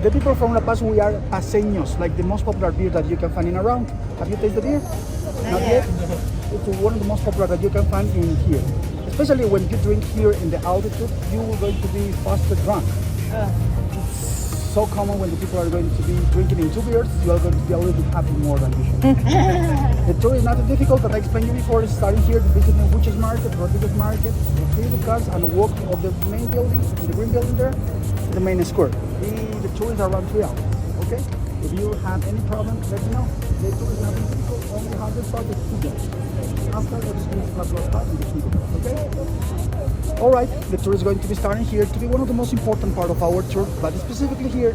The people from La Paz, we are paseños, like the most popular beer that you can find in around. Have you tasted the beer? Not yet? It's one of the most popular that you can find in here. Especially when you drink here in the altitude, you are going to be faster drunk. It's so common when the people are going to be drinking in 2 beers, you are going to be a little bit happy more than usual. The tour is not that difficult, but I explained you before, starting here, the visiting Witches Market, Rodriguez Market, the cable cars, and walk of the main building, the green building there, to the main square. The tour is around 3 hours, okay? If you have any problem, let me know. The tour is not difficult, only 100 bucks is 2 days. After everything is flat in the kingdom, okay? Alright, the tour is going to be starting here to be one of the most important part of our tour, but specifically here,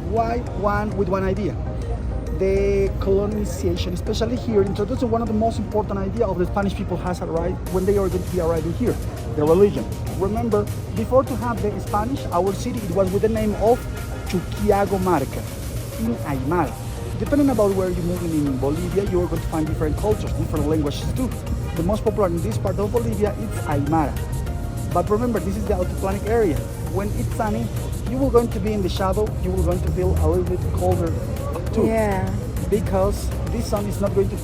why one idea? The colonization, especially here, introducing one of the most important idea of the Spanish people has arrived when they are going to be arriving here, the religion. Remember, before to have the Spanish, our city, it was with the name of Chuquiagomarca, in Aymara. Depending about where you're moving in Bolivia, you are going to find different cultures, different languages too. The most popular in this part of Bolivia is Aymara. But remember, this is the altiplanic area. When it's sunny, you will going to be in the shadow, you will going to feel a little bit colder too. Yeah. Because this sun is not going to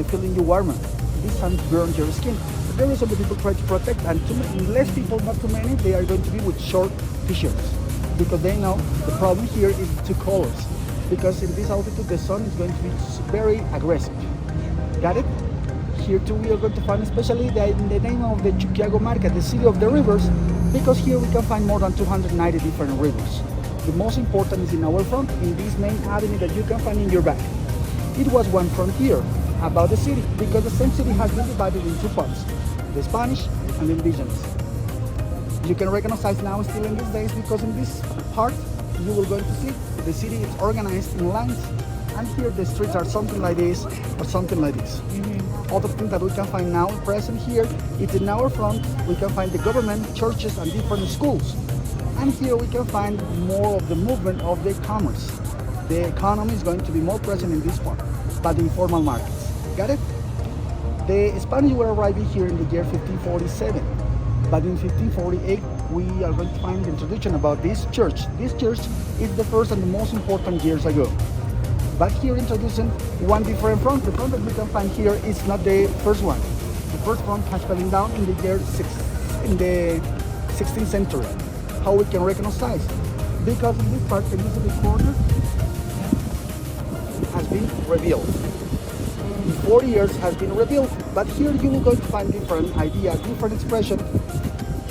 feeling you warmer. This sun burns your skin. But there is some people try to protect, and less people, not too many, they are going to be with short t-shirts. Because they know the problem here is 2 colors. Because in this altitude, the sun is going to be very aggressive. Got it? Here too, we are going to find especially the name of the Chuquiagomarca, the city of the rivers, because here we can find more than 290 different rivers. The most important is in our front, in this main avenue that you can find in your back. It was one frontier about the city, because the same city has been divided in 2 parts, the Spanish and the indigenous. You can recognize now still in these days, because in this part, you will going to see the city is organized in lines, and here the streets are something like this or something like this. Other thing that we can find now present here is in our front we can find the government, churches, and different schools. And here we can find more of the movement of the commerce. The economy is going to be more present in this part, but the informal markets. Got it? The Spanish were arriving here in the year 1547, but in 1548 we are going to find the introduction about this church. This church is the first and the most important years ago. But here introducing one different front. The front that we can find here is not the first one. The first front has fallen down in the year in the 16th century. How we can recognize? Because in this part, can you see the corner? Has been rebuilt. In 40 years has been rebuilt. But here you will going to find different ideas, different expression,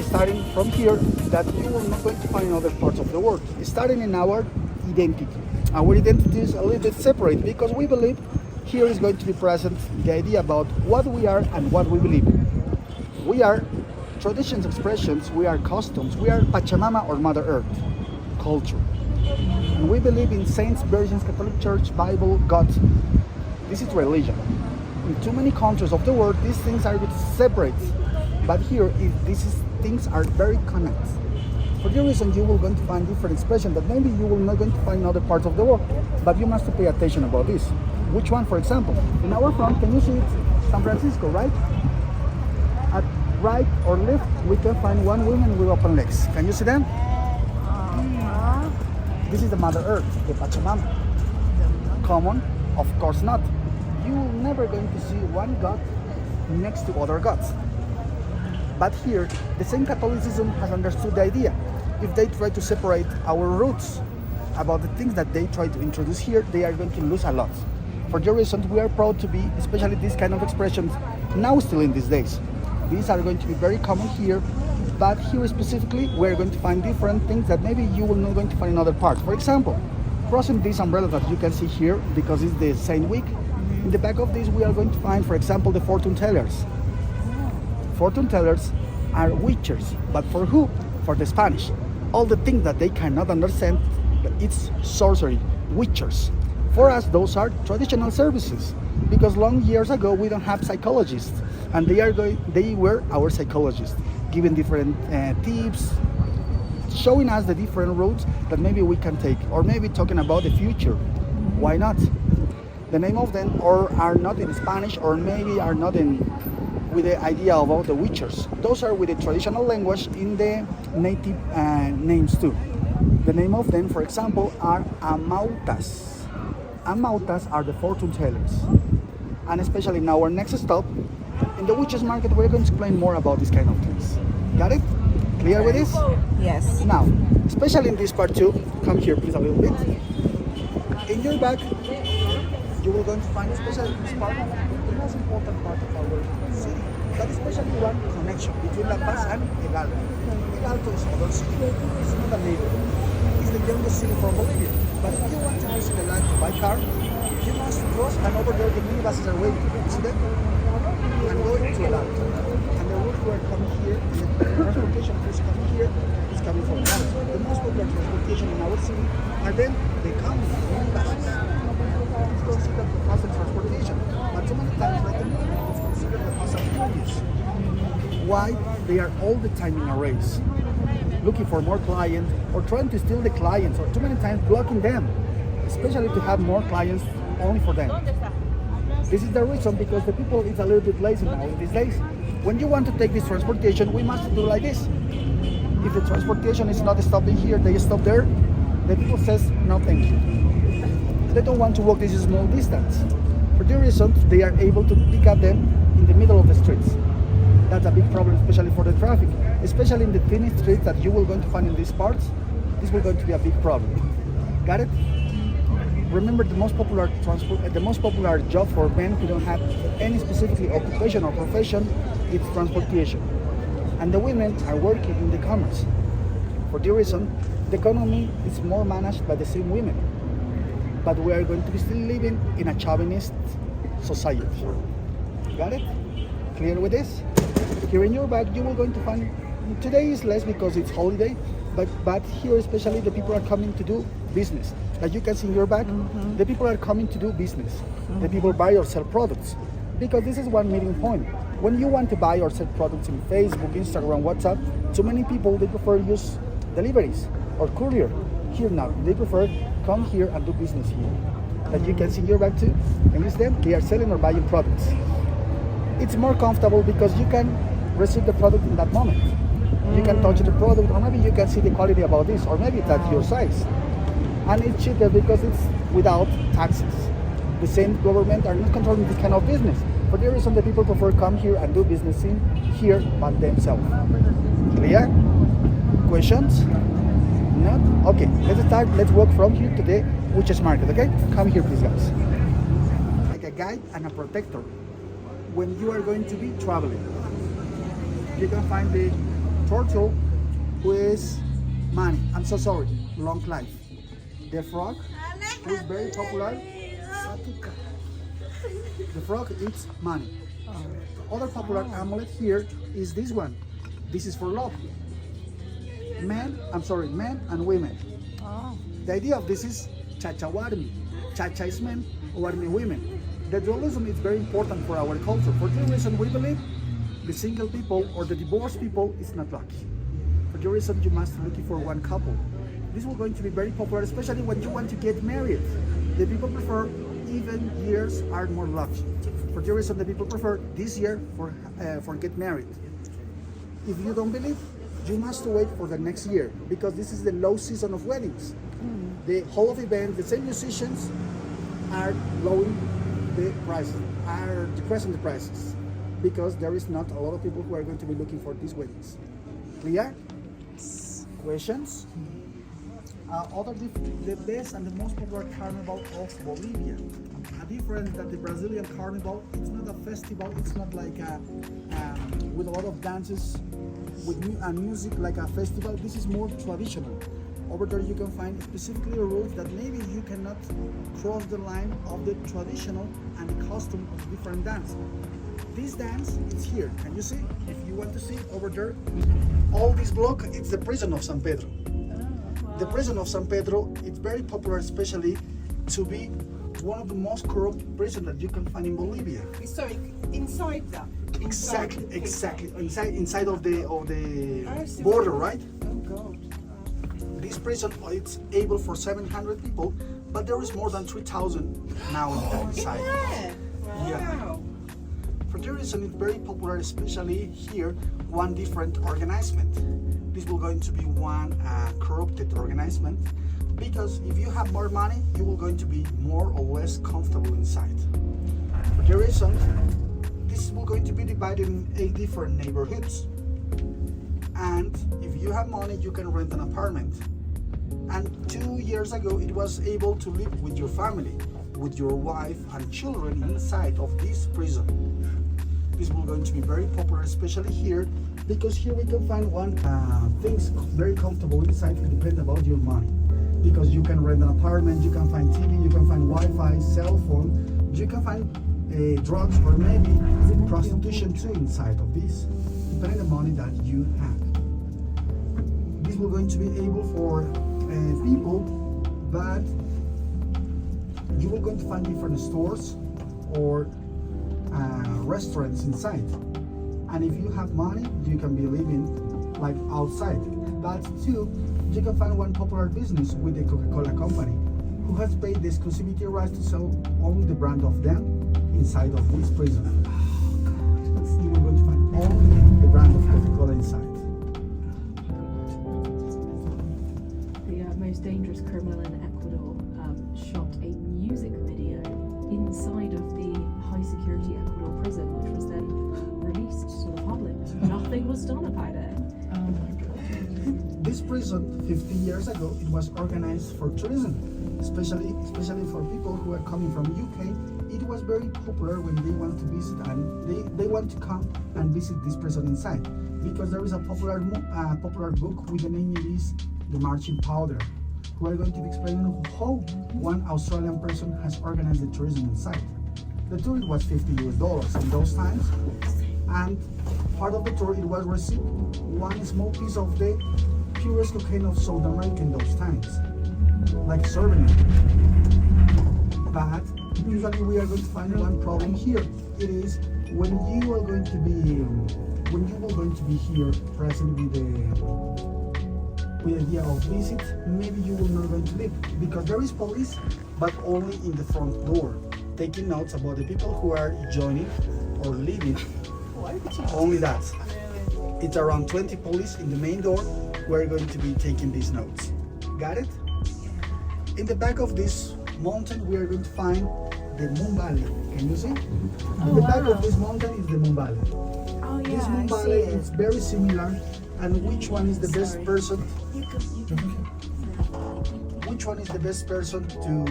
starting from here that you will not going to find in other parts of the world. Starting in our identity. Our identity is a little bit separate because we believe here is going to be present the idea about what we are and what we believe. We are traditions, expressions, we are customs, we are Pachamama or Mother Earth, culture. And we believe in saints, virgins, Catholic Church, Bible, God. This is religion. In too many countries of the world, these things are a bit separate. But here, things are very connected. For the reason you will going to find different expressions that maybe you will not going to find in other parts of the world, but you must pay attention about this. Which one, for example? In our front, can you see it? San Francisco, right? At right or left, we can find one woman with open legs. Can you see them? This is the Mother Earth, the Pachamama. Common? Of course not. You're never going to see one God next to other gods. But here, the same Catholicism has understood the idea. If they try to separate our roots about the things that they try to introduce here, they are going to lose a lot. For the reason we are proud to be, especially these kind of expressions, now still in these days. These are going to be very common here, but here specifically, we're going to find different things that maybe you will not going to find in other parts. For example, crossing this umbrella that you can see here, because it's the Saint Week, in the back of this we are going to find, for example, the fortune tellers. Fortune tellers are witchers, but for who? For the Spanish. All the things that they cannot understand, it's sorcery, witchers. For us, those are traditional services, because long years ago we don't have psychologists, and they were our psychologists, giving different tips, showing us the different routes that maybe we can take, or maybe talking about the future. Why not? The name of them are not in Spanish, or maybe are not in with the idea about the witchers. Those are with the traditional language in the native names too. The name of them, for example, are amautas. Amautas are the fortune tellers. And especially in our next stop, in the witches market, we're going to explain more about this kind of things. Got it? Clear with this? Yes. Now, especially in this part too, come here please a little bit. In your back, you will going to find, especially in this part, the most important part of our city. That is especially one connection between La Paz and El Alto. El Alto is another city. It's not a neighborhood. It's the youngest city from Bolivia. But if you want to visit El Alto by car, you must cross, and over there the minibuses are waiting. See them? And go to El Alto. And the route we're coming here, the transportation who's coming here is coming from El Alto. The most popular transportation in our city are then the common minibuses. It's considered the fastest transportation. But so many times, like the movement, it's considered the fast and furious. Why? They are all the time in a race, looking for more clients or trying to steal the clients, or too many times blocking them, especially to have more clients only for them. This is the reason, because the people is a little bit lazy now in these days. When you want to take this transportation, we must do like this. If the transportation is not stopping here, they stop there. The people says no thank you. They don't want to walk this small distance. For the reason, they are able to pick up them in the middle of the streets. That's a big problem, especially for the traffic. Especially in the tiny streets that you will going to find in these parts, this will going to be a big problem. Got it? Remember, the most popular job for men who don't have any specific occupation or profession is transportation. And the women are working in the commerce. For the reason, the economy is more managed by the same women. But we are going to be still living in a chauvinist society. Got it? Clear with this? Here in your bag, you will going to find, today is less because it's holiday, but here especially the people are coming to do business. As you can see in your bag, the people are coming to do business. The people buy or sell products, because this is one meeting point. When you want to buy or sell products in Facebook, Instagram, WhatsApp, too many people, they prefer use deliveries or courier. Here now, they prefer come here and do business here. As you can see in your bag too, and it's them, they are selling or buying products. It's more comfortable because you can receive the product in that moment. You can touch the product, or maybe you can see the quality about this, or maybe that's your size. And it's cheaper because it's without taxes. The same government are not controlling this kind of business. For the reason, the people prefer come here and do business in here by themselves. Clear? Questions? Not? Okay, let's start. Let's walk from here to the witches market, okay? Come here, please, guys. Like a guide and a protector. When you are going to be traveling, you can find the turtle, who is money. I'm so sorry, long life. The frog, who is very popular. The frog eats money. Other popular amulet here is this one. This is for love. Men and women. The idea of this is chacha warmi. Chacha is men, warmi women. The dualism is very important for our culture. For the reason, we believe the single people or the divorced people is not lucky. For the reason, you must be looking for one couple. This will going to be very popular, especially when you want to get married. The people prefer even years are more lucky. For the reason, the people prefer this year for get married. If you don't believe, you must wait for the next year, because this is the low season of weddings. The whole of event, the same musicians are lowering the prices, are decreasing the prices, because there is not a lot of people who are going to be looking for these weddings. Clear? Questions? The best and the most popular carnival of Bolivia. A difference that the Brazilian carnival, it's not a festival, it's not like with a lot of dances, with music like a festival. This is more traditional. Over there you can find specifically rules that maybe you cannot cross the line of the traditional and the costume of different dance. This dance is here. Can you see? If you want to see over there, all this block, it's the prison of San Pedro. The prison of San Pedro, it's very popular, especially to be one of the most corrupt prisons that you can find in Bolivia. Sorry, inside that. Exactly. Inside of the border, right? Oh God. This prison, it's able for 700 people, but there is more than 3,000 now inside. Wow. For the reason, it's very popular, especially here, one different organization. this will going to be one corrupted organization, because if you have more money, you will going to be more or less comfortable inside. For the reason, this will going to be divided in 8 different neighborhoods. And if you have money, you can rent an apartment. And 2 years ago, it was able to live with your family, with your wife and children inside of this prison. This will going to be very popular, especially here, because here we can find one things very comfortable inside. It depends about your money, because you can rent an apartment, you can find TV, you can find Wi-Fi, cell phone, you can find drugs or maybe prostitution too inside of this, depending on the money that you have. This will going to be able for people, but you will going to find different stores or restaurants inside. And if you have money, you can be living like outside. But too, you can find one popular business with the Coca-Cola company, who has paid the exclusivity rights to sell only the brand of them inside of this prison. You will going to find only the brand of Coca-Cola inside. The most dangerous criminal in Ecuador shot a music video inside of the high security Ecuador prison, which was then released to the public. Nothing was done about it. Oh my God. This prison, 50 years ago, it was organized for tourism, especially for people who are coming from UK. It was very popular when they want to visit, and they want to come and visit this prison inside, because there is a popular book with the name is The Marching Powder, who are going to be explaining how one Australian person has organized the tourism inside. The tour was $50 in those times, and part of the tour it was received one small piece of the purest cocaine of South America in those times, like souvenir. But usually we are going to find one problem here. It is when you are going to be here present with the idea of visit, maybe you will not going to live, because there is police, but only in the front door, taking notes about the people who are joining or leaving. Only that. It's around 20 police in the main door who are going to be taking these notes. Got it? In the back of this mountain, we are going to find the Moon Valley. Can you see? In the back of this mountain is the Moon Valley. Oh yeah, This Moon I Valley see it. is very similar. And which one is the best person? Which one is the best person to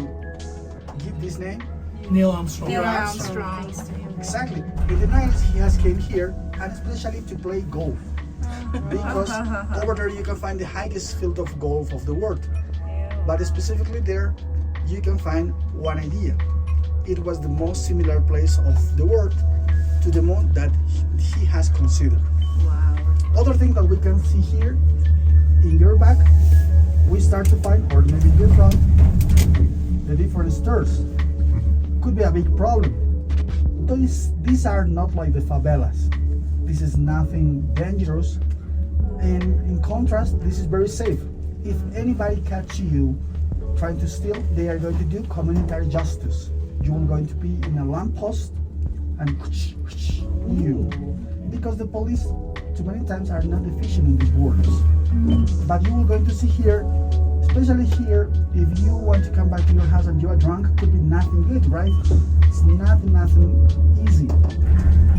give this name? Neil Armstrong. Neil Armstrong. Exactly. In the 90s, he has came here, and especially to play golf. Because over there you can find the highest field of golf of the world. But specifically there, you can find one idea. It was the most similar place of the world to the moon that he has considered. Wow. Other thing that we can see here, in your back, we start to find, or maybe in your front, the different stairs. Could be a big problem. These are not like the favelas. This is nothing dangerous. And in contrast, this is very safe. If anybody catch you trying to steal, they are going to do communitary justice. You are going to be in a lamppost and you. Because the police too many times are not efficient in these words. But you are going to see here, especially here, if you want to come back to your house and you are drunk, could be nothing good, right? It's nothing easy.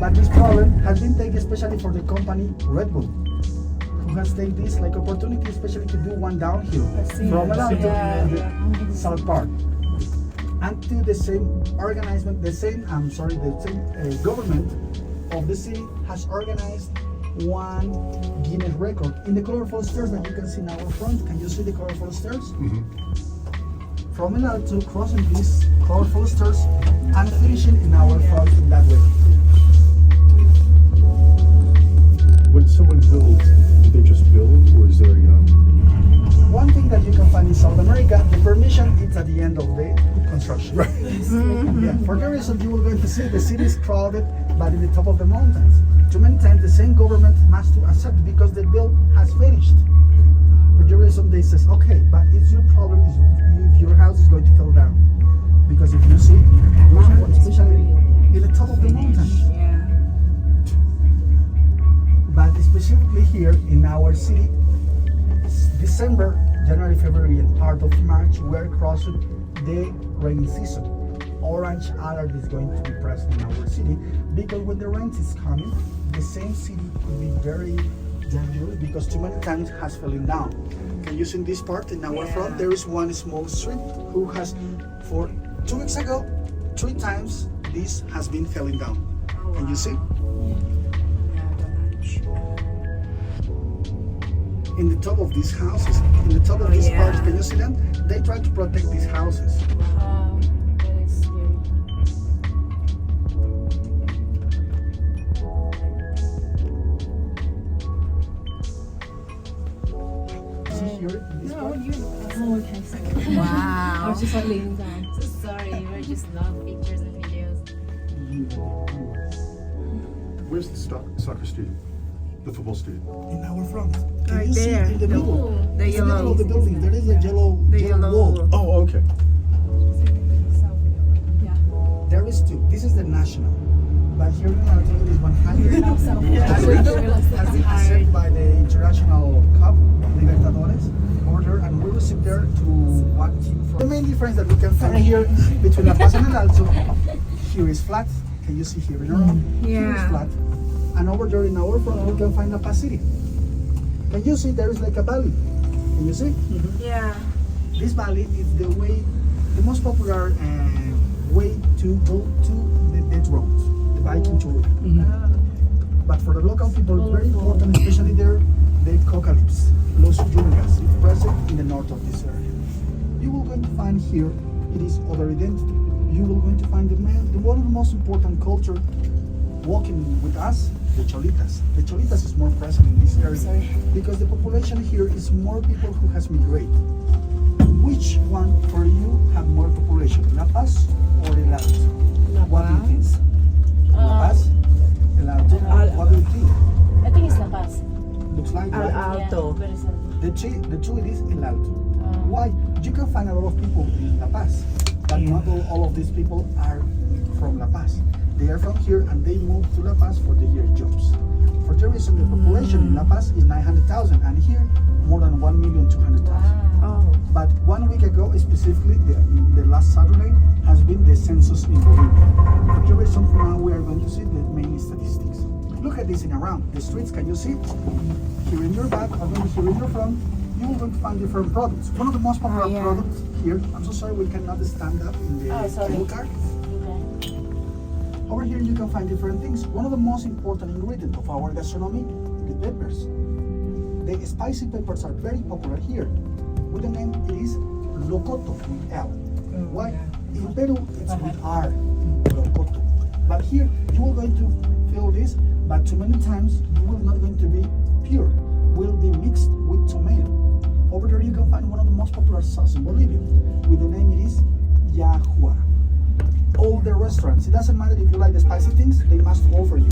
But this problem has been taken especially for the company Red Bull, who has taken this like opportunity, especially to do one downhill from Milan to the South Park, and to the same organization, the same government of the city has organized one Guinness record in the colorful stairs that you can see in our front. Can you see the colorful stairs? From Milan to crossing these colorful stairs and finishing in our front in that way. When someone builds, do they just build, or is there a One thing that you can find in South America, the permission is at the end of the construction. Right. Yeah, for the reason you will going to see the city is crowded, but in the top of the mountains. Too many times the same government must to accept because the bill has finished. For the reason they says, okay, but it's your problem is if your house is going to fall down. Because if you see, especially in the top of the mountains. Yeah. But especially specifically here in our city, December, January, February, and part of March, we're crossing the rainy season. Orange alert is going to be present in our city because when the rain is coming, the same city could be very dangerous because too many tanks has fallen down. Can you see in this part in our front there is one small street who has for 2 weeks ago 3 times this has been falling down. Can you see? In the top of these houses, in the top of these parts, can you see them? They try to protect these houses. That is scary. See here in this part? Oh, okay, sorry. I Wow. was just like leaning down. So sorry, we just love pictures and videos. Where's the soccer stadium? The football stadium? In our front. Can Right you see there. in the middle? The In the middle yellow. of the building, there is a yellow wall. Oh, okay. Yeah. There is 2. This is the national. But here in Argentina it is 100. Now self. Yeah. I didn't realise that. Has been accepted by the International Cup, Libertadores, order, and we receive there to one team from. The main difference that we can find here between La Paz and El Alto, here is flat. Can you see here in our Here is Yeah. flat. And over there in our front, we can find La Paz City. Can you see there is like a valley? Can you see? Yeah. This valley is the most popular way to go to the dead road, the biking tour. But for the local people, it's very important, especially there, the cocalypse, Los Yungas, is present in the north of this area. You will going to find here, it is other identity. You will going to find one of the most important culture walking with us, the Cholitas. The Cholitas is more present in this area because the population here is more people who has migrated. Which one for you have more population, La Paz or El Alto? What do you think? La Paz? El Alto? What do you think? I think it's La Paz. Looks like, Al right? Alto. Yeah, The two it is El Alto. Why? You can find a lot of people in La Paz, but not all of these people are from La Paz. They are from here and they moved to La Paz for the year jobs. For the reason the population in La Paz is 900,000 and here more than 1,200,000. Oh. But 1 week ago, specifically, the last Saturday, has been the census in Bolivia. For the reason now we are going to see the main statistics. Look at this in around the streets. Can you see? Here in your back, or maybe here in your front, you will going to find different products. One of the most popular products here. I'm so sorry we cannot stand up in the cable car. Over here you can find different things. One of the most important ingredients of our gastronomy, the peppers. The spicy peppers are very popular here. With the name, it is locoto with L. Why? In Peru, it's with R, locoto. But here, you are going to feel this, but too many times, you will not going to be pure. Will be mixed with tomato. Over there, you can find one of the most popular sauces in Bolivia. With the name, it is yahua. All the restaurants, it doesn't matter if you like the spicy things, they must offer you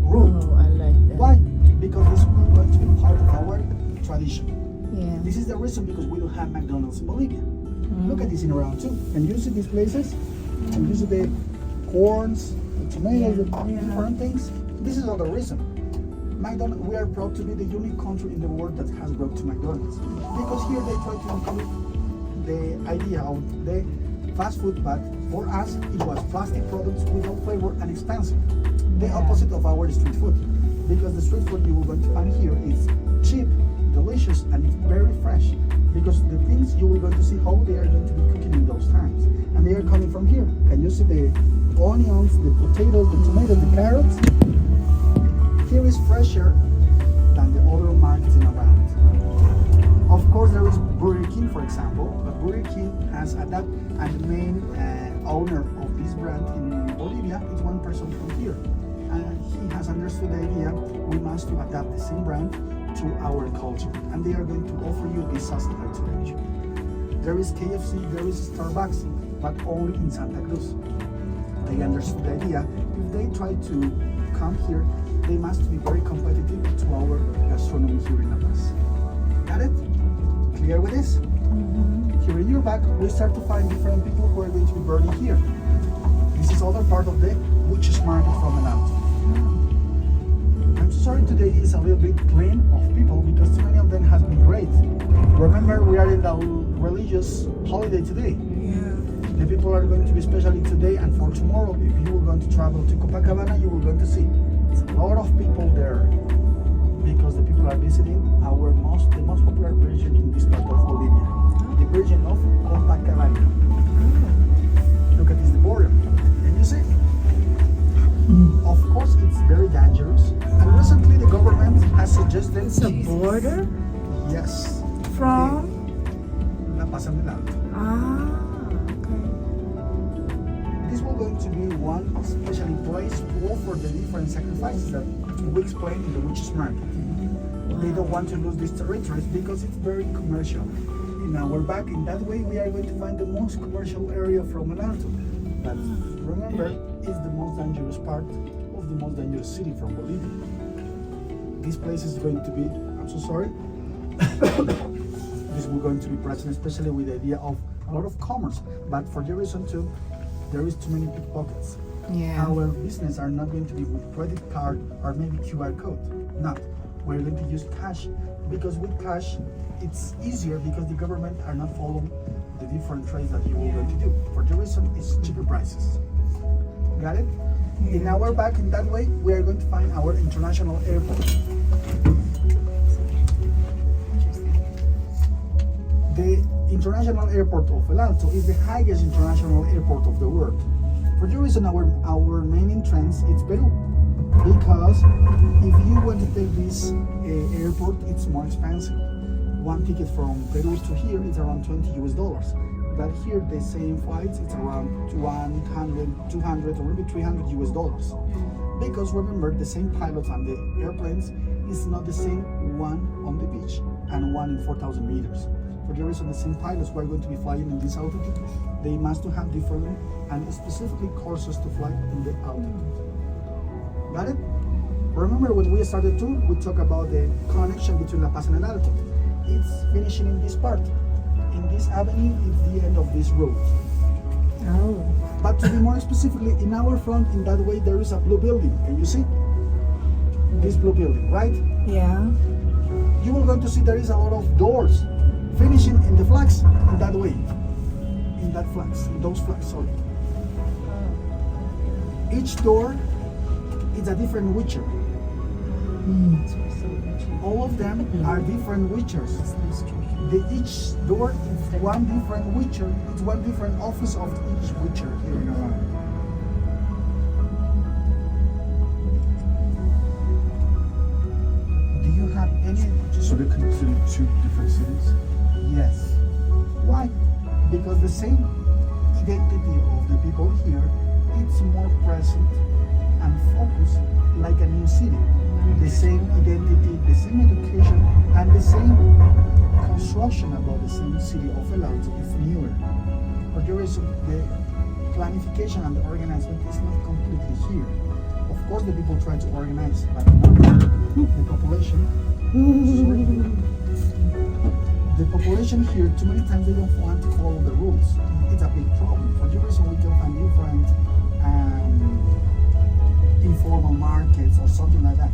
root. Oh, I like that. Why? Because this will going to be part of our tradition. Yeah. This is the reason because we don't have McDonald's in Bolivia. Look at this in around too. And you see these places? And you see the corns, the tomatoes, the different things. This is all the reason. McDonald's, we are proud to be the unique country in the world that has brought to McDonald's. Because here they try to include the idea of the fast food, but for us it was plastic products without flavor and expensive. The opposite of our street food. Because the street food you will going to find here is cheap, delicious, and it's very fresh. Because the things you will going to see how they are going to be cooking in those times. And they are coming from here. Can you see the onions, the potatoes, the tomatoes, the carrots? Here is fresher than the other markets in around. Of course there is Burger King, for example, but Burger King has adapted, and the main owner of this brand in Bolivia is one person from here. And he has understood the idea we must to adapt the same brand to our culture, and they are going to offer you this sustenance range. There is KFC, there is Starbucks, but only in Santa Cruz. They understood the idea. If they try to come here, they must be very competitive to our gastronomy here in La Paz. Got it? Clear with this? Here in your back, we start to find different people who are going to be burning here. This is other part of the butcher's market from El Alto. I'm so sorry today is a little bit clean of people because too many of them has been great. Remember, we are in the religious holiday today. Yeah. The people are going to be especially today and for tomorrow. If you are going to travel to Copacabana, you will going to see it's a lot of people there because the people are visiting the most popular virgin in this part of Bolivia, the Virgin of Copacabana. Look at this, the border. Can you see? Of course, it's very dangerous. And recently, the government has suggested. It's a border Yes. from. La Pasan del Alto. Okay. This will going to be one special place to offer the different sacrifices that we explained in the witches' market. They don't want to lose these territories because it's very commercial. In our back, in that way, we are going to find the most commercial area from El Alto. But remember, it's the most dangerous part of the most dangerous city from Bolivia. This place is going to be, I'm so sorry, this will going to be present, especially with the idea of a lot of commerce. But for the reason too, there is too many pickpockets. Yeah. Our business are not going to be with credit card or maybe QR code. Not. We're going to use cash because with cash it's easier because the government are not following the different trades that you are going to do. For the reason it's cheaper prices. Got it? In our back, in that way, we are going to find our international airport. The international airport of El Alto is the highest international airport of the world. For the reason our main entrance is Peru. Because if you want to take this airport, it's more expensive. One ticket from Peru to here is around $20 US. But here the same flights, it's around 100, 200 or maybe $300 US. Because remember, the same pilots on the airplanes is not the same one on the beach and one in 4,000 meters. For the reason the same pilots who are going to be flying in this altitude, they must have different and specifically courses to fly in the altitude. Got it? Remember when we started tour, we talked about the connection between La Paz and El Alto. It's finishing in this part. In this avenue, it's the end of this road. Oh. But to be more specifically, in our front, in that way, there is a blue building. Can you see? This blue building, right? Yeah. You will going to see there is a lot of doors finishing in the flags in that way. In that flags, in those flags, sorry. Each door is a different witcher. All of them are different witchers. Each door is one different witcher. It's one different office of each witcher here in Iran. Do you have any? So they're considered two different cities? Yes. Why? Because the same identity of the people here, it's more present and focused like a new city. The same identity, the same education, and the same construction about the same city of El Alto is newer. But there is the planification and the organizing is not completely here. Of course, the people try to organize, but not the population. The population here, too many times they don't want to follow the rules. It's a big problem. For the reason we can find different informal markets or something like that,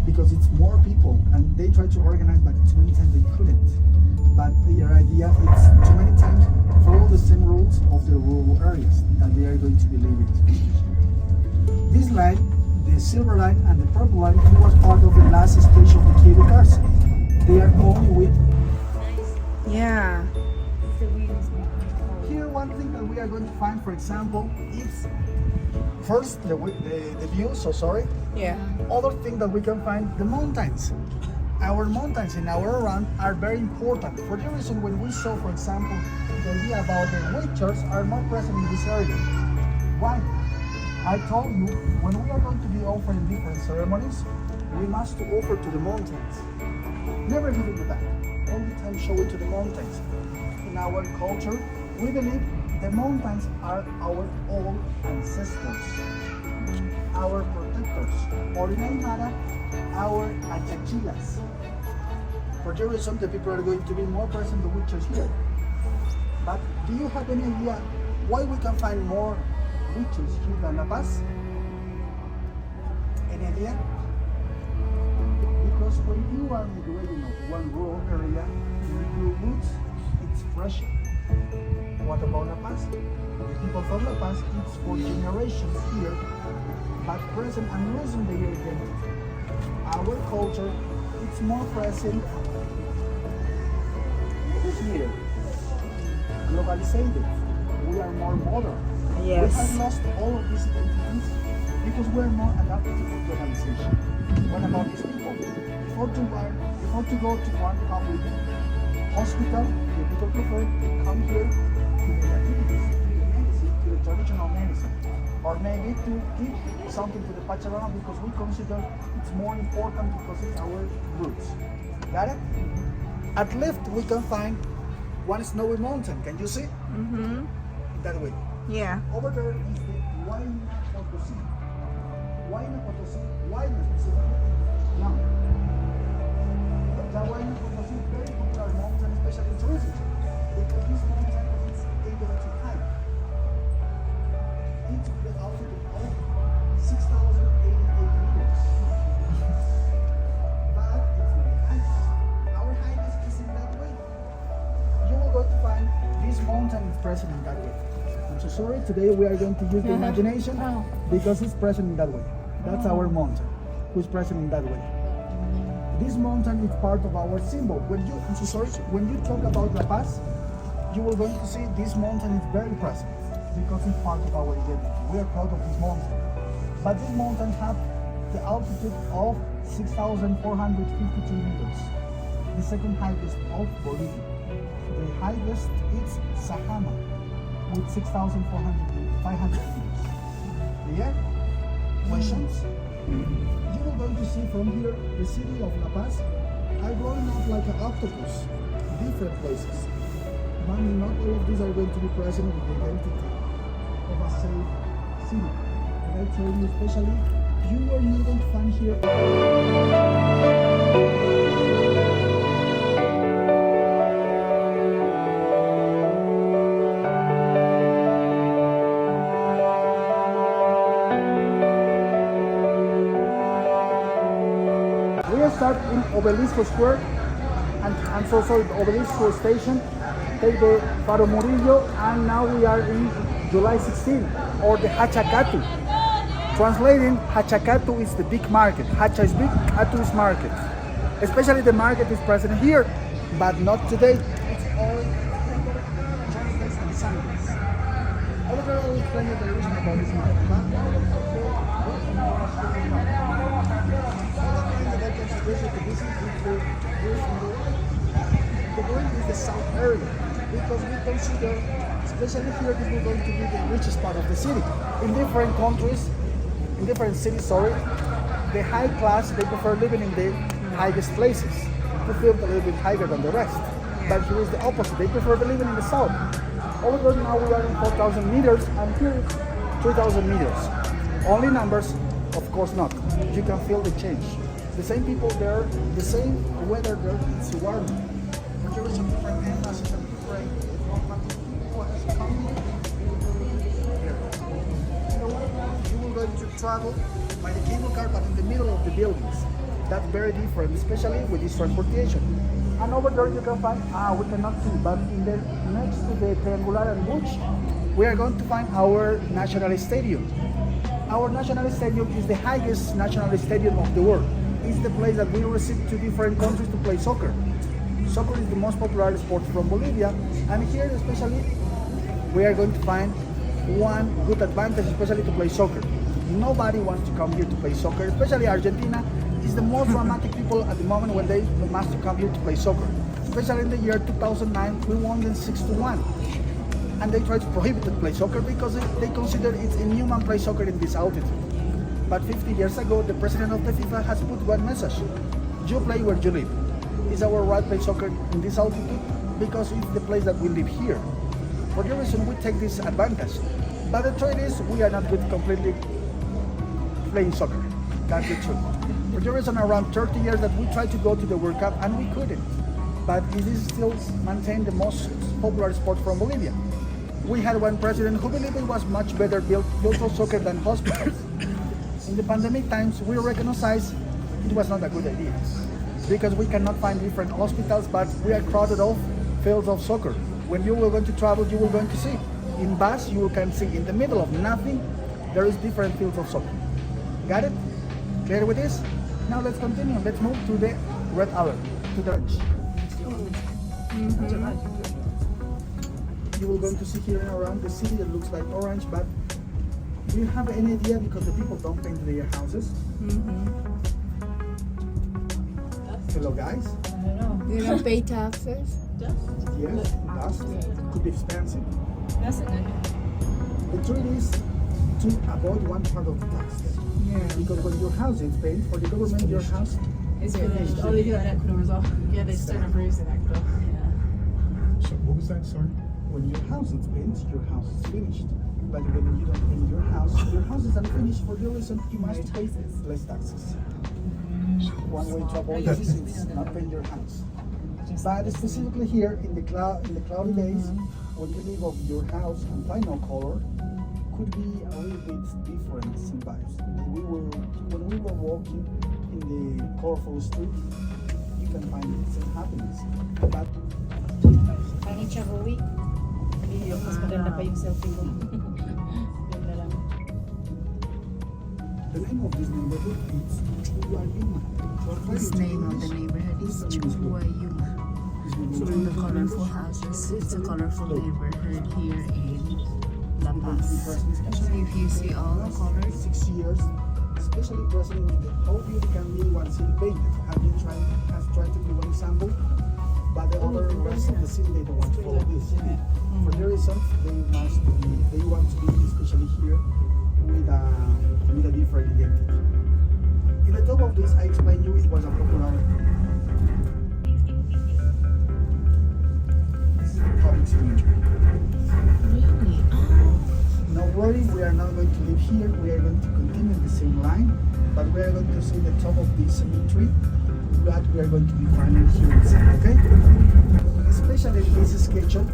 because it's more people and they try to organize, but too many times they couldn't. But their idea is too many times follow the same rules of the rural areas that they are going to be living. This line, the silver line and the purple line, it was part of the last stage of the cable cars. They are only with. Yeah. Here, one thing that we are going to find, for example, is first the view. So sorry. Yeah. Other thing that we can find, the mountains. Our mountains in our run are very important. For the reason when we saw, for example, the idea about the witchers are more present in this area. Why? I told you, when we are going to be offering different ceremonies, we must offer to the mountains. Never give it back. All the time show it to the mountains. In our culture, we believe the mountains are our old ancestors, our protectors, or in Aymara, our achachilas. For the reason the people are going to be more present the witches here. But do you have any idea why we can find more witches here than La Paz? Any idea? Because when you are migrating of one rural area, your roots, it's fresher. What about La Paz? The people from La Paz, it's for generations here, but present and losing their identity. Our culture, it's more present here. Globalized. We are more modern. Yes. We have lost all of these identities because we're more adapted to globalization. What about these people? Before to go to one public hospital, the people prefer to come here to the activities, to the medicine, to the traditional medicine, or maybe to give something to the Pachamama because we consider it's more important because it's our roots. Got it? At left, we can find one snowy mountain. Can you see? Mm-hmm. That way. Yeah. Over there is the Huayna Potosí. Huayna Potosí, Huayna specifically. Now, the Huayna Potosí is very popular mountain, especially in tourism, because this mountain is able to hike. It's with the altitude of 6,088 meters. But it's very high. Our highest is in that way. You will go to find this mountain is present in that way. I'm so sorry, today we are going to use the imagination because it's present in that way. That's our mountain, who's present in that way. This mountain is part of our symbol. When you talk about La Paz, you will going to see this mountain is very present because it's part of our identity. We are proud of this mountain. But this mountain has the altitude of 6,452 meters. The second highest of Bolivia. The highest is Sajama with 6,500 meters. Yeah? Questions? You will going to see from here the city of La Paz are growing up like an octopus, different places. But not all of these are going to be present with the identity of a safe city. And I told you especially, you are not going to find here. We start in Obelisco Square, and I'm so sorry, the Obelisco Station, take the Faro Murillo, and now we are in July 16, or the Hachacatu. Translating, Hachacatu is the big market. Hacha is big, Catu is market. Especially the market is present here, but not today. It's all Thursdays and Sundays. Over there, I will explain you the reason about this market. The green is the south area because we consider, especially here, this is going to be the richest part of the city. In different countries, in different cities, the high class, they prefer living in the highest places to feel a little bit higher than the rest. But here is the opposite. They prefer living in the south. Over there now we are in 4,000 meters, and here it's 3,000 meters. Only numbers, of course not. You can feel the change. The same people there, the same weather there, it's warm. But there is some different embassies and different people has come here. You will go to travel by the cable car, but in the middle of the buildings. That's very different, especially with this transportation. And over there you can find, we cannot see, but in the next to the Triangular and Bush, we are going to find our national stadium. Our national stadium is the highest national stadium of the world. It's the place that we receive to different countries to play soccer. Soccer is the most popular sport from Bolivia, and here especially we are going to find one good advantage, especially to play soccer. Nobody wants to come here to play soccer, especially Argentina is the most dramatic people at the moment when they must come here to play soccer. Especially in the year 2009, we won them 6-1. And they try to prohibit to play soccer because they consider it's inhuman play soccer in this altitude. But 50 years ago, the president of the FIFA has put one message: you play where you live. It's our right to play soccer in this altitude because it's the place that we live here. For the reason we take this advantage. But the truth is, we are not good completely playing soccer. That's the truth. For the reason around 30 years that we tried to go to the World Cup and we couldn't. But it is still maintained the most popular sport from Bolivia. We had one president who believed it was much better built for soccer than hospitals. In the pandemic times, we recognized it was not a good idea. because we cannot find different hospitals, but we are crowded off fields of soccer. When you will going to travel, you will going to see. In bus, you can see in the middle of nothing, there is different fields of soccer. Got it? Clear with this? Now let's continue. Let's move to the red alert, to the edge. You will going to see here and around the city that looks like orange, but do you have any idea because the people don't paint their houses? Hello guys. They don't pay taxes. Yes, dust could be expensive. That's it. The trick is to avoid one part of the tax. Yeah. Because when your house is paid for the government, your house It's finished. Oh, they do that in Ecuador as well. Yeah, they still have roofs in Ecuador. Yeah. So what was that? Sorry. when your house is paid, your house is finished. But when you don't paint your house is unfinished for the reason you must pay less taxes. One way to avoid this is not paint your house. But specifically here in the cloudy days, when you leave of your house and find no color, could be a little bit different sometimes. When we were walking in the colorful street, you can find the same happiness. But Pangit siya, Rowie. Mas maganda pa yung selfie ko. Yun na lang. the name of this neighborhood is Chuayuma. This name of the neighborhood is Chuayuma. From the colorful houses, it's a colorful neighborhood here in La Paz. If you see all the colors, 6 years, especially President with how beauty can be one city painted. Has tried to give one example, but the other rest of the city they don't want to follow this. For the reason they want to be especially here with a different identity. In the top of this, I explained you it was a popular. This is the public cemetery. really? Oh, No worry, we are not going to live here. We are going to continue the same line, but we are going to see the top of this cemetery that we are going to be finding here inside, okay? Especially in this schedule,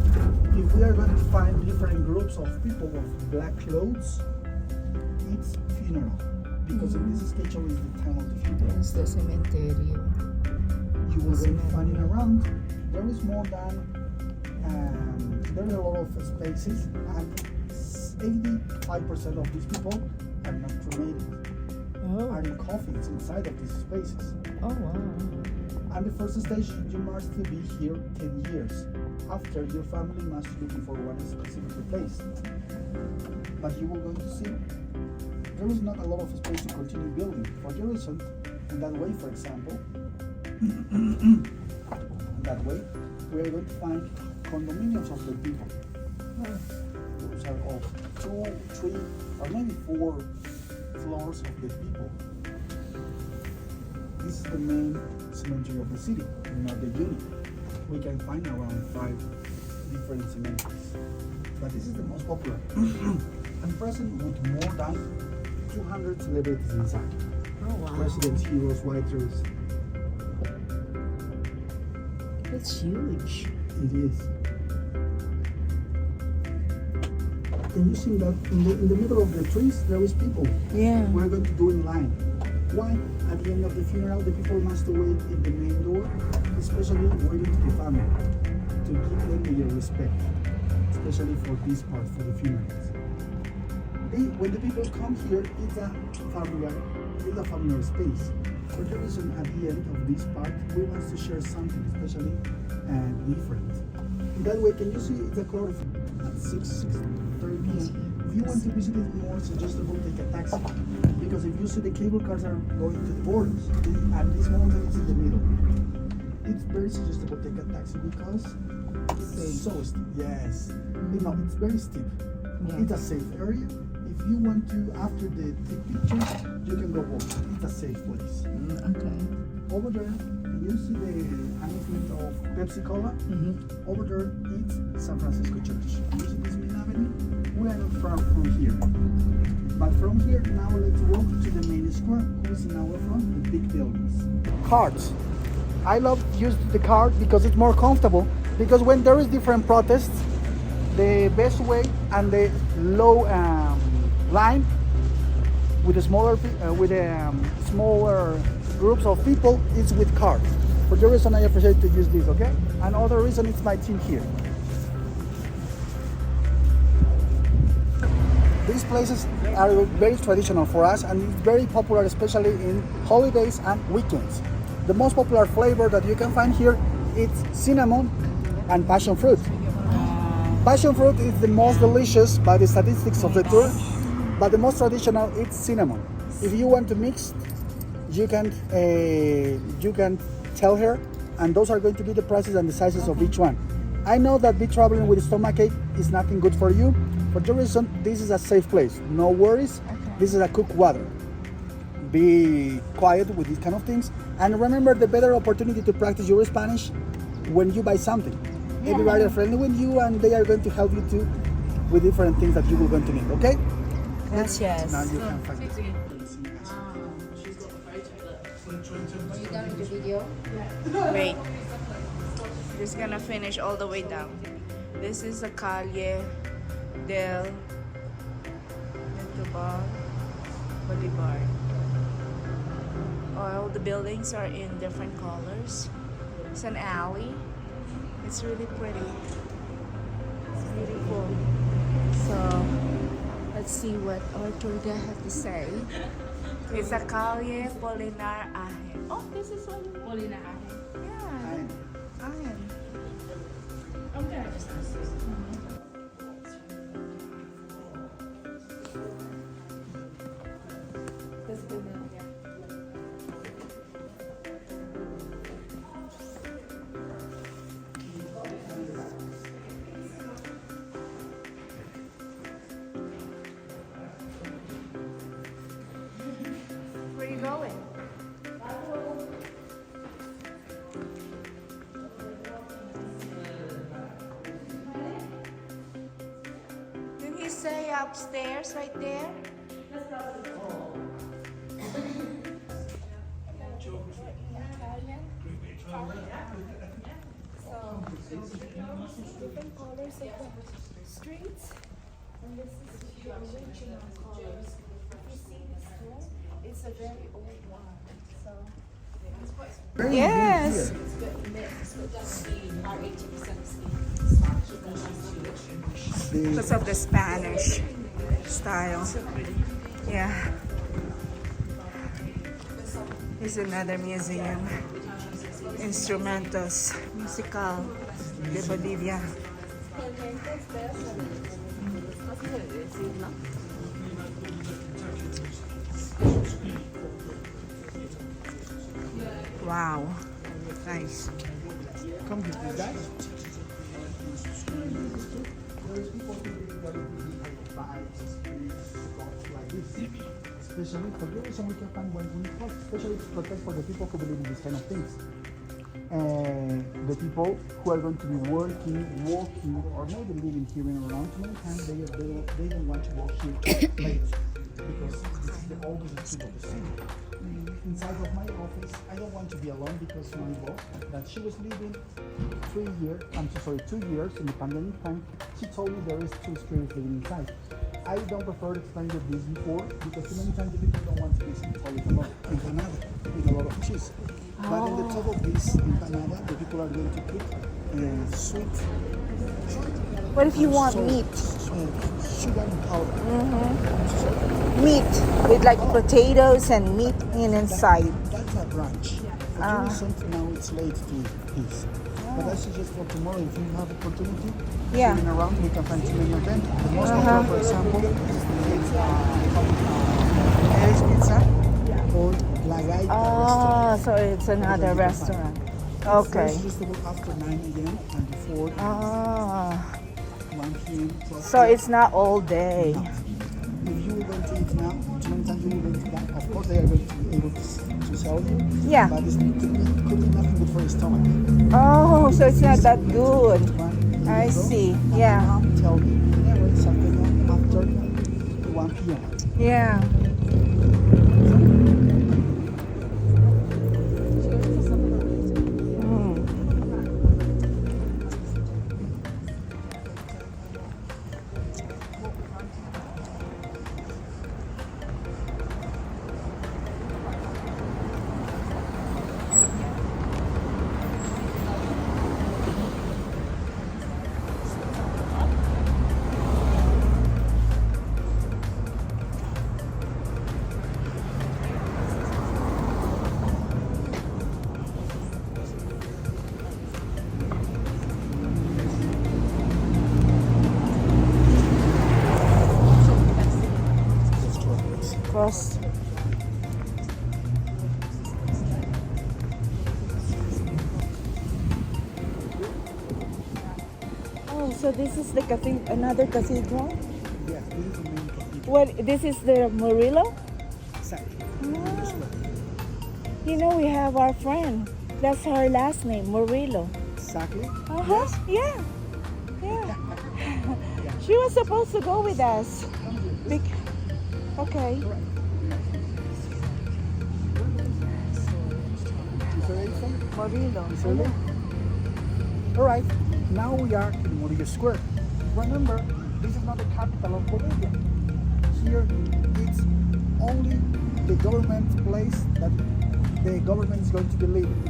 if we are going to find different groups of people with black clothes, it's funeral. Because in this schedule is the time of the funeral. it's the cemetery. You will be finding around. There is more than there are a lot of spaces, and 85% of these people are not cremated, are in coffins inside of these spaces. Oh, wow. And the first stage, you must be here 10 years. After, your family must be looking for one specific place. But you will going to see there is not a lot of space to continue building. For the reason, in that way, for example, in that way, we are going to find condominiums of the people. Those are of 2, 3, or maybe 4 floors of the people. This is the main cemetery of the city, not the unit. We can find around 5 different cemeteries. But this is the most popular. And present with more than 200 celebrities inside. Oh, wow. Presidents, heroes, writers. It's huge. It is. Can you see that in the middle of the trees there is people? Yeah. We're going to do in line. Why? At the end of the funeral, the people must wait in the main door, especially waiting to the family, to give them their respect, especially for this part, for the funerals. When the people come here, it's a familiar space. For the reason, at the end of this part, we want to share something especially and different. In that way, can you see it's a crowd at 6:30 p.m. If you want to visit it more suggestible, take a taxi. Because if you see the cable cars are going to the borders, at this moment it's in the middle. It's very suggestible to take a taxi because it's so steep. Yes. No, it's very steep. Yeah. It's a safe area. If you want to, after the pictures, you can go walk. It's a safe place. Okay. Over there, you see the announcement of Pepsi Cola. Over there, it's San Francisco Church. You see this main avenue? We are not far from here. But from here, now let's walk to the main square, who's in our front, the big buildings. Cards. I love use the card because it's more comfortable. Because when there is different protests, the best way and the low line with a smaller groups of people, it's with cards. For the reason I appreciate to use this, okay? Another reason it's my team here. These places are very traditional for us and it's very popular, especially in holidays and weekends. The most popular flavor that you can find here is cinnamon and passion fruit. Passion fruit is the most delicious by the statistics of the tour, but the most traditional is cinnamon. If you want to mix, you can tell her, and those are going to be the prices and the sizes of each one. I know that be traveling with stomachache is nothing good for you. For the reason, this is a safe place. No worries. Okay. This is a cooked water. Be quiet with these kind of things. And remember the better opportunity to practice your Spanish when you buy something. Yeah. Everybody are friendly with you and they are going to help you too with different things that you will going to need, okay? Gracias. Now you can find it. You done with the video? Wait. Just gonna finish all the way down. This is a calle del Bolivar. All the buildings are in different colors. It's an alley. It's really pretty. It's beautiful. So let's see what our tour guide has to say. It's a calle Polinar Ahen. Oh, this is one. Polinar Ahen. Yeah. Ahen. Okay. There's a good mill here. Where are you going? Didn't he say upstairs right there? Different colors of the streets, and this is the original colors. If you see this one, it's a very old one. So Very Yes. big here. Because of the Spanish style. Yeah. Here's another museum. Instrumentos Musical de Bolivia. Wow. Nice. Come with me, guys. There's people who really vibes, like this. Especially for the reason we can find when we talk, especially to protect for the people who believe in these kind of things. The people who are going to be working, walking, or maybe living here in around many times they don't want to walk here late because this is the oldest street of the city. Inside of my office, I don't want to be alone because my boss, that she was living 2 years in the pandemic time, she told me there is 2 spirits living inside. I don't prefer to explain you this before because too many times the people don't want to visit always alone. Empanada with a lot of cheese. But in the top of this empanada, the people are going to put sweet. What if you want salt, meat? Sugar and powder. Meat with like potatoes and meat inside. That's a brunch. For reason, now it's late to eat this. But I suggest for tomorrow, if you have opportunity, Yeah. going around, we can find too many of them. The most popular, for example, is Eris Pizza or La Gaita Oh, restaurant. so it's another restaurant. It's Okay. very usable after 9 a.m. and before Ah, 1 p.m. 12 so it's not all day. If you were going to eat now, too many times you will going to buy. Of course, they are going to be able to sell you. Yeah. But it could be nothing good for your stomach. Oh, so it's not that good. One, I you go, see. and Yeah. mom tell me, never it's after 1 p.m. Yeah. cross. Oh, so this is the another cathedral? Yes, this is the main cathedral. What, this is the Murillo? Exactly. You know, we have our friend. That's her last name, Murillo. Exactly. Uh-huh, yeah. Yeah. She was supposed to go with us. Okay. Murillo. All right, now we are in Murillo Square. Remember, this is not the capital of Bolivia. Here, it's only the government place that the government is going to be living.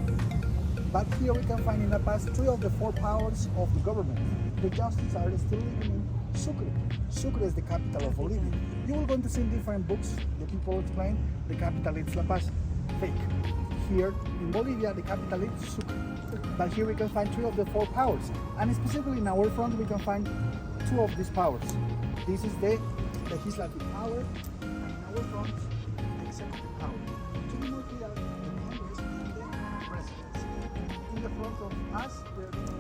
But here we can find in La Paz 3 of the 4 powers of the government. The justices are still living in Sucre. Sucre is the capital of Bolivia. You will going to see in different books, the people explain the capital is La Paz. Fake. Here in Bolivia, the capital is Sucre. But here we can find 3 of the 4 powers. And specifically in our front, we can find 2 of these powers. This is the legislative power, and in our front, the executive power. To be more clear, the Congress and the presidents. In the front of us, there are